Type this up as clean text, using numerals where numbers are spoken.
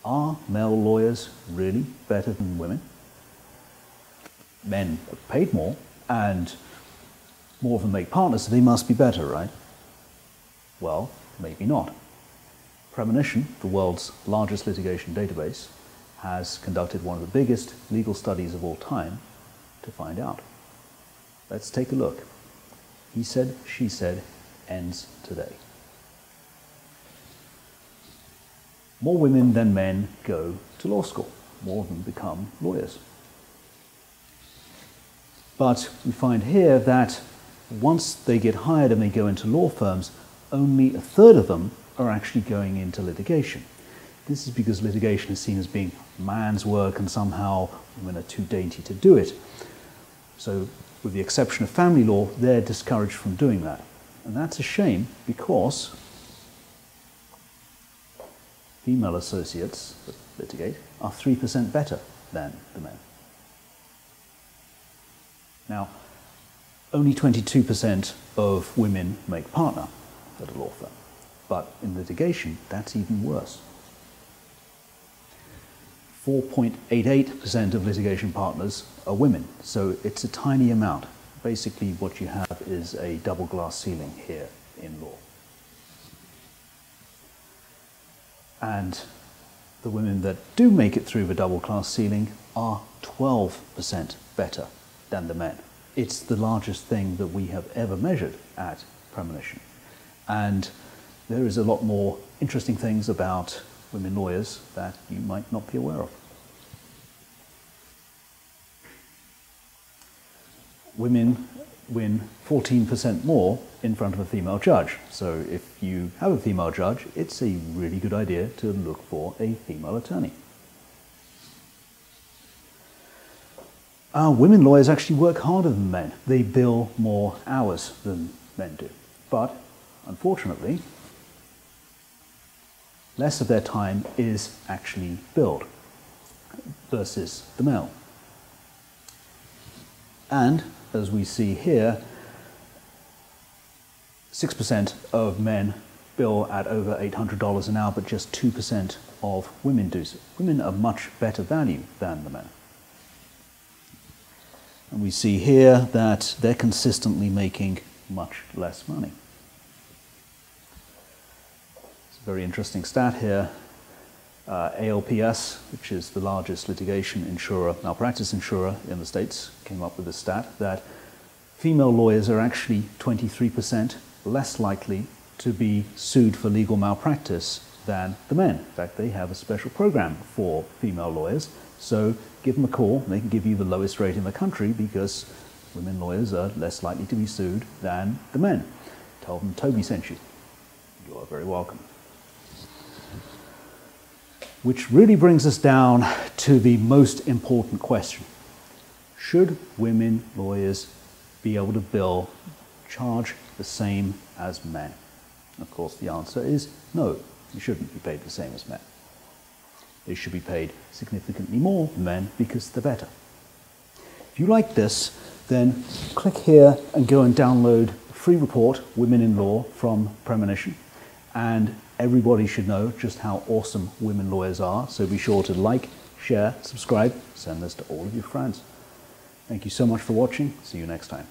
Are male lawyers really better than women? Men are paid more, and more of them make partners, so they must be better, right? Well, maybe not. Premonition, the world's largest litigation database, has conducted one of the biggest legal studies of all time to find out. Let's take a look. He Said, She Said ends today. More women than men go to law school. More of them become lawyers. But we find here that once they get hired and they go into law firms, only a third of them are actually going into litigation. This is because litigation is seen as being man's work and somehow women are too dainty to do it. So with the exception of family law, they're discouraged from doing that. And that's a shame because female associates that litigate are 3% better than the men. Now, only 22% of women make partner at a law firm, but in litigation, that's even worse. 4.88% of litigation partners are women, so it's a tiny amount. Basically, what you have is a double glass ceiling here in law. And the women that do make it through the double glass ceiling are 12% better than the men. It's the largest thing that we have ever measured at Premonition. And there is a lot more interesting things about women lawyers that you might not be aware of. Women win 14% more in front of a female judge. So if you have a female judge, it's a really good idea to look for a female attorney. Women lawyers actually work harder than men. They bill more hours than men do. But unfortunately, less of their time is actually billed versus the male. And as we see here, 6% of men bill at over $800 an hour, but just 2% of women do so. Women are much better value than the men. And we see here that they're consistently making much less money. It's a very interesting stat here. ALPS, which is the largest litigation insurer, malpractice insurer in the States, came up with a stat that female lawyers are actually 23% less likely to be sued for legal malpractice than the men. In fact, they have a special program for female lawyers, so give them a call. They can give you the lowest rate in the country because women lawyers are less likely to be sued than the men. Tell them Toby sent you. You are very welcome. Which really brings us down to the most important question. Should women lawyers be able to charge the same as men? Of course, the answer is no. You shouldn't be paid the same as men. They should be paid significantly more than men because they're better. If you like this, then click here and go and download a free report, Women in Law, from Premonition. And everybody should know just how awesome women lawyers are. So be sure to like, share, subscribe, send this to all of your friends. Thank you so much for watching. See you next time.